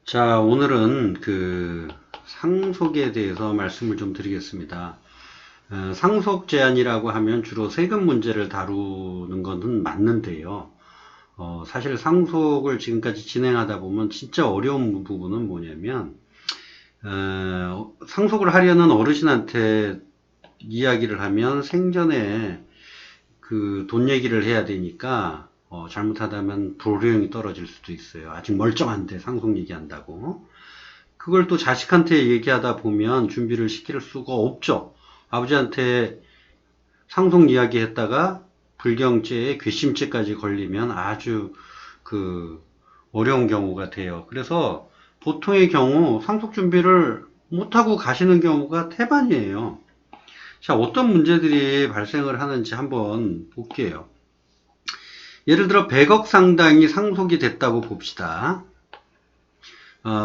자, 오늘은 상속에 대해서 말씀을 좀 드리겠습니다. 상속 제한이라고 하면 주로 세금 문제를 다루는 것은 맞는데요. 사실 상속을 지금까지 진행하다 보면 진짜 어려운 부분은 뭐냐면, 상속을 하려는 어르신한테 이야기를 하면 생전에 그 돈 얘기를 해야 되니까, 잘못하다면 불효용이 떨어질 수도 있어요. 아직 멀쩡한데 상속 얘기한다고. 그걸 또 자식한테 얘기하다 보면 준비를 시킬 수가 없죠. 아버지한테 상속 이야기 했다가 불경죄에 괘씸죄까지 걸리면 아주 어려운 경우가 돼요. 그래서 보통의 경우 상속 준비를 못하고 가시는 경우가 태반이에요. 자, 어떤 문제들이 발생을 하는지 한번 볼게요. 예를 들어 100억 상당이 상속이 됐다고 봅시다.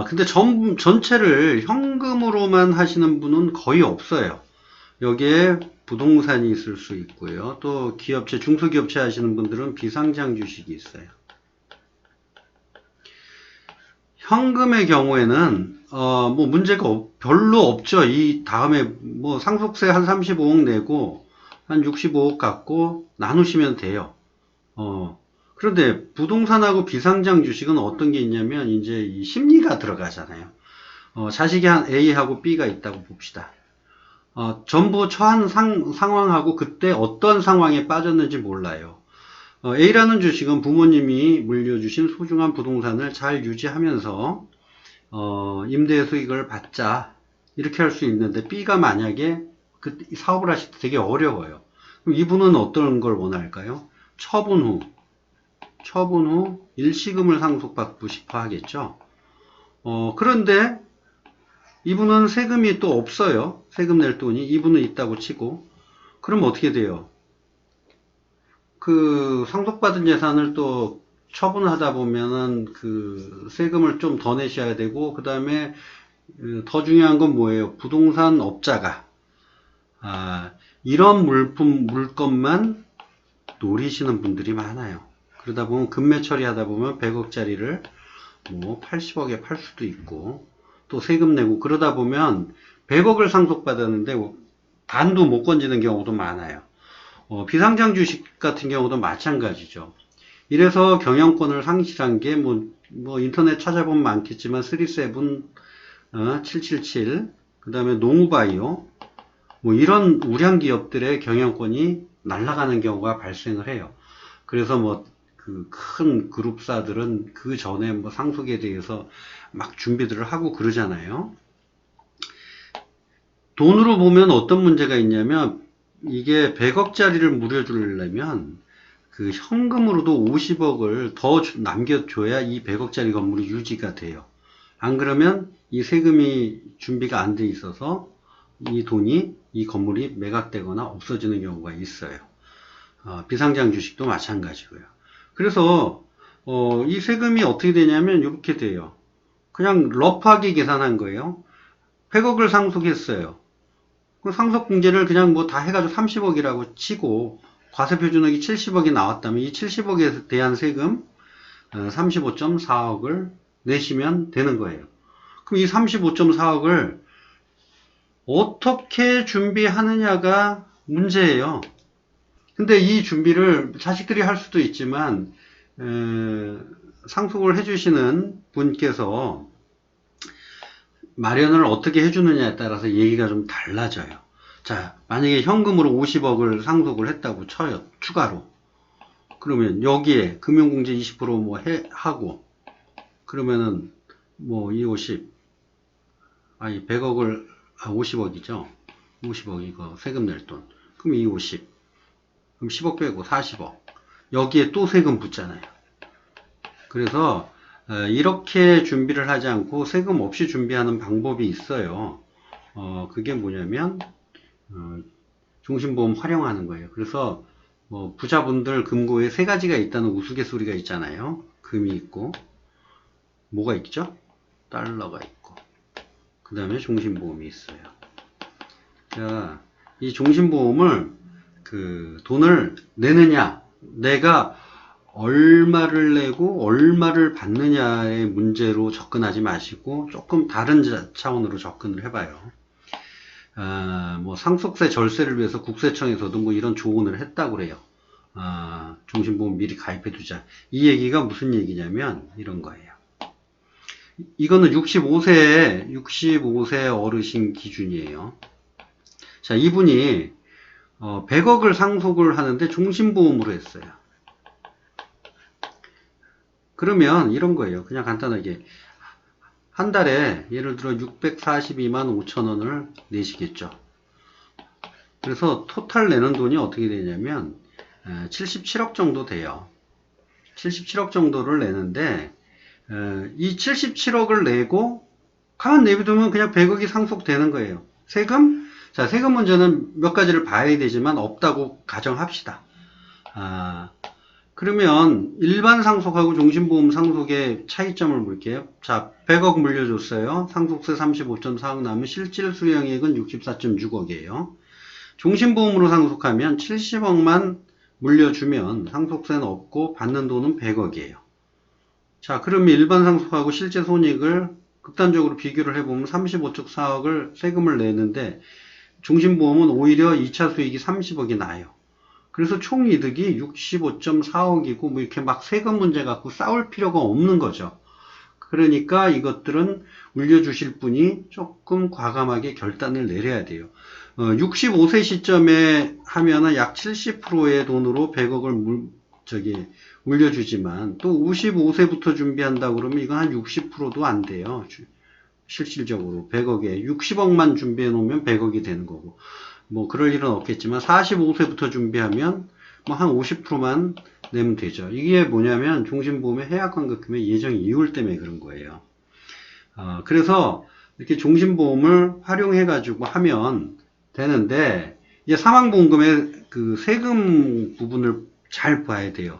근데 전체를 현금으로만 하시는 분은 거의 없어요. 여기에 부동산이 있을 수 있고요. 또 기업체, 중소기업체 하시는 분들은 비상장 주식이 있어요. 현금의 경우에는 뭐 문제가 별로 없죠. 이 다음에 뭐 상속세 한 35억 내고 한 65억 갖고 나누시면 돼요. 그런데 부동산하고 비상장 주식은 어떤 게 있냐면 이제 이 심리가 들어가잖아요. 자식이 한 A하고 B가 있다고 봅시다. 전부 처한 상황하고 그때 어떤 상황에 빠졌는지 몰라요. A라는 주식은 부모님이 물려주신 소중한 부동산을 잘 유지하면서 임대 수익을 받자 이렇게 할 수 있는데 B가 만약에 그 사업을 하실 때 되게 어려워요. 그럼 이분은 어떤 걸 원할까요? 처분 후 일시금을 상속받고 싶어 하겠죠. 그런데 이분은 세금이 또 없어요. 세금 낼 돈이 이분은 있다고 치고 그럼 어떻게 돼요? 그 상속받은 재산을 또 처분하다 보면은 그 세금을 좀 더 내셔야 되고 그 다음에 더 중요한 건 뭐예요? 부동산 업자가 이런 물건만 노리시는 분들이 많아요. 그러다 보면 금매 처리하다 보면 100억짜리를 뭐 80억에 팔 수도 있고 또 세금 내고 그러다 보면 100억을 상속받았는데 반도 못 건지는 경우도 많아요. 비상장 주식 같은 경우도 마찬가지죠. 이래서 경영권을 상실한 게 뭐 인터넷 찾아보면 많겠지만 37, 777, 그 다음에 농우바이오 뭐 이런 우량 기업들의 경영권이 날아가는 경우가 발생을 해요. 그래서 뭐 그 큰 그룹사들은 그 전에 뭐 상속에 대해서 막 준비들을 하고 그러잖아요. 돈으로 보면 어떤 문제가 있냐면 이게 100억짜리를 물려주려면 그 현금으로도 50억을 더 남겨줘야 이 100억짜리 건물이 유지가 돼요. 안 그러면 이 세금이 준비가 안 돼 있어서 이 건물이 매각되거나 없어지는 경우가 있어요. 비상장 주식도 마찬가지고요. 그래서 이 세금이 어떻게 되냐면 이렇게 돼요. 그냥 러프하게 계산한 거예요. 100억을 상속했어요. 그 상속공제를 그냥 뭐 다 해가지고 30억이라고 치고 과세표준액이 70억이 나왔다면 이 70억에 대한 세금 35.4억을 내시면 되는 거예요. 그럼 이 35.4억을 어떻게 준비하느냐가 문제예요. 근데 이 준비를 자식들이 할 수도 있지만 상속을 해주시는 분께서 마련을 어떻게 해주느냐에 따라서 얘기가 좀 달라져요. 자, 만약에 현금으로 50억을 상속을 했다고 쳐요. 추가로. 그러면 여기에 금융공제 20%뭐 하고 그러면은 뭐 이 50, 아니 100억을 50억이죠. 50억 이거 세금 낼 돈. 그럼 이 50. 그럼 10억 빼고 40억. 여기에 또 세금 붙잖아요. 그래서 이렇게 준비를 하지 않고 세금 없이 준비하는 방법이 있어요. 그게 뭐냐면 종신보험 활용하는 거예요. 그래서 뭐 부자분들 금고에 세 가지가 있다는 우스갯소리가 있잖아요. 금이 있고 뭐가 있죠? 달러가 있고 그 다음에 종신보험이 있어요. 자, 이 종신보험을 그 돈을 내느냐 내가 얼마를 내고 얼마를 받느냐의 문제로 접근하지 마시고 조금 다른 차원으로 접근을 해봐요. 뭐 상속세 절세를 위해서 국세청에서도 뭐 이런 조언을 했다고 그래요. 종신보험 미리 가입해 두자. 이 얘기가 무슨 얘기냐면 이런 거예요. 이거는 65세 어르신 기준이에요. 자, 이분이 100억을 상속을 하는데 종신보험으로 했어요. 그러면 이런 거예요. 그냥 간단하게 한 달에 예를 들어 642만 5천 원을 내시겠죠. 그래서 토탈 내는 돈이 어떻게 되냐면 77억 정도 돼요. 77억 정도를 내는데 이 77억을 내고 가만 내비두면 그냥 100억이 상속되는 거예요. 세금? 자, 세금 문제는 몇 가지를 봐야 되지만 없다고 가정합시다. 그러면 일반 상속하고 종신보험 상속의 차이점을 볼게요. 자, 100억 물려줬어요. 상속세 35.4억 나오면 실질 수령액은 64.6억이에요. 종신보험으로 상속하면 70억만 물려주면 상속세는 없고 받는 돈은 100억이에요. 자, 그러면 일반 상속하고 실제 손익을 극단적으로 비교를 해보면 35.4억을 세금을 내는데 종신보험은 오히려 2차 수익이 30억이 나요. 그래서 총 이득이 65.4억이고 뭐 이렇게 막 세금 문제 갖고 싸울 필요가 없는 거죠. 그러니까 이것들은 물려주실 분이 조금 과감하게 결단을 내려야 돼요. 65세 시점에 하면은 약 70%의 돈으로 100억을 물려주지만 또 55세부터 준비한다 그러면 이건 한 60%도 안 돼요. 실질적으로 100억에 60억만 준비해 놓으면 100억이 되는 거고 뭐 그럴 일은 없겠지만 45세부터 준비하면 뭐 한 50%만 내면 되죠. 이게 뭐냐면 종신보험의 해약환급금의 예정 이율 때문에 그런 거예요. 그래서 이렇게 종신보험을 활용해 가지고 하면 되는데 이제 사망보험금의 그 세금 부분을 잘 봐야 돼요.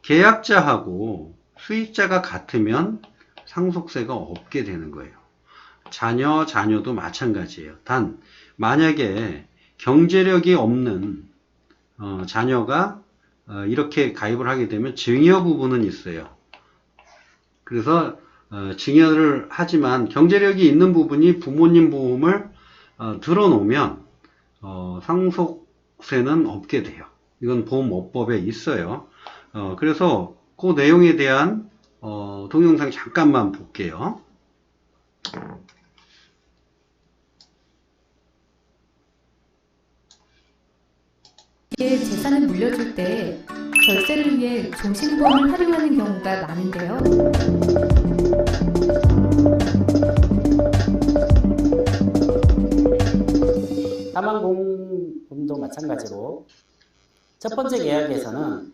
계약자하고 수익자가 같으면 상속세가 없게 되는 거예요. 자녀도 마찬가지예요. 단 만약에 경제력이 없는 자녀가 이렇게 가입을 하게 되면 증여 부분은 있어요. 그래서 증여를 하지만 경제력이 있는 부분이 부모님 보험을 들어놓으면 상속세는 없게 돼요. 이건 보험업법에 있어요. 그래서 그 내용에 대한 동영상 잠깐만 볼게요. 이게 재산을 물려줄 때 절세를 위해 종신보험을 활용하는 경우가 많은데요. 사망보험도 마찬가지로 첫 번째 계약에서는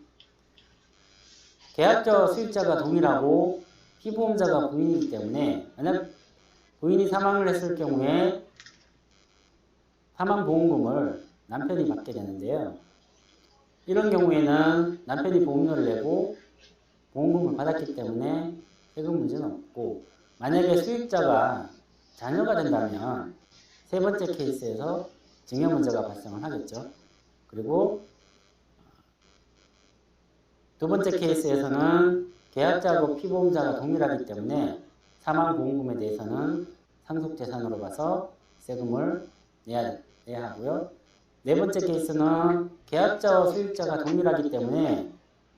계약자 수익자가 동일하고 피보험자가 부인이기 때문에 만약 부인이 사망을 했을 경우에 사망보험금을 남편이 받게 되는데요. 이런 경우에는 남편이 보험료를 내고 보험금을 받았기 때문에 세금 문제는 없고 만약에 수익자가 자녀가 된다면 세 번째 케이스에서 증여 문제가 발생을 하겠죠. 그리고 두 번째 케이스에서는 계약자하고 피보험자가 동일하기 때문에 사망보험금에 대해서는 상속재산으로 봐서 세금을 내야 하고요. 네 번째 케이스는 계약자와 수익자가 동일하기 때문에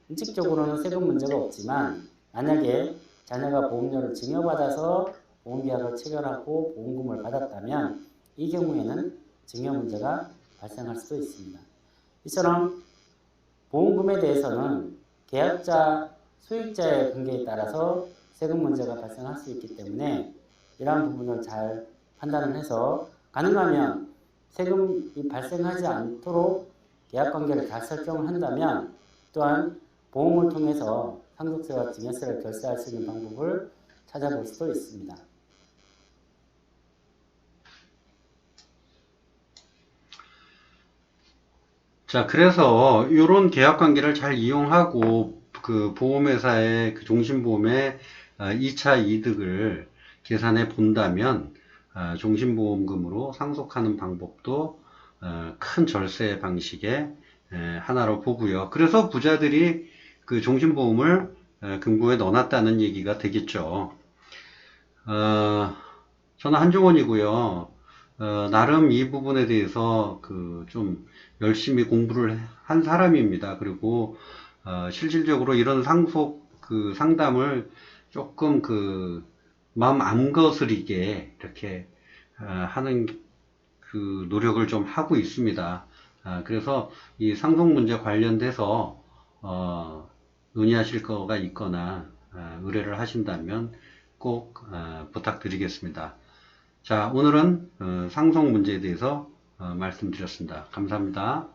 원칙적으로는 세금 문제가 없지만 만약에 자녀가 보험료를 증여받아서 보험계약을 체결하고 보험금을 받았다면 이 경우에는 증여 문제가 발생할 수도 있습니다. 이처럼 보험금에 대해서는 계약자, 수익자의 관계에 따라서 세금 문제가 발생할 수 있기 때문에 이러한 부분을 잘 판단을 해서 가능하면 세금이 발생하지 않도록 계약관계를 잘 설정을 한다면 또한 보험을 통해서 상속세와 증여세를 결세할 수 있는 방법을 찾아볼 수도 있습니다. 자, 그래서 이런 계약 관계를 잘 이용하고 그 보험회사의 그 종신보험의 2차 이득을 계산해 본다면 종신보험금으로 상속하는 방법도 큰 절세 방식의 하나로 보고요. 그래서 부자들이 그 종신보험을 금고에 넣어놨다는 얘기가 되겠죠. 저는 한종원이고요. 나름 이 부분에 대해서 그 좀 열심히 공부를 한 사람입니다. 그리고 실질적으로 이런 그 상담을 조금 그 마음 안 거스리게 이렇게 하는 그 노력을 좀 하고 있습니다. 그래서 이 상속 문제 관련돼서 논의하실 거가 있거나 의뢰를 하신다면 꼭 부탁드리겠습니다. 자, 오늘은 상속 문제에 대해서 말씀드렸습니다. 감사합니다.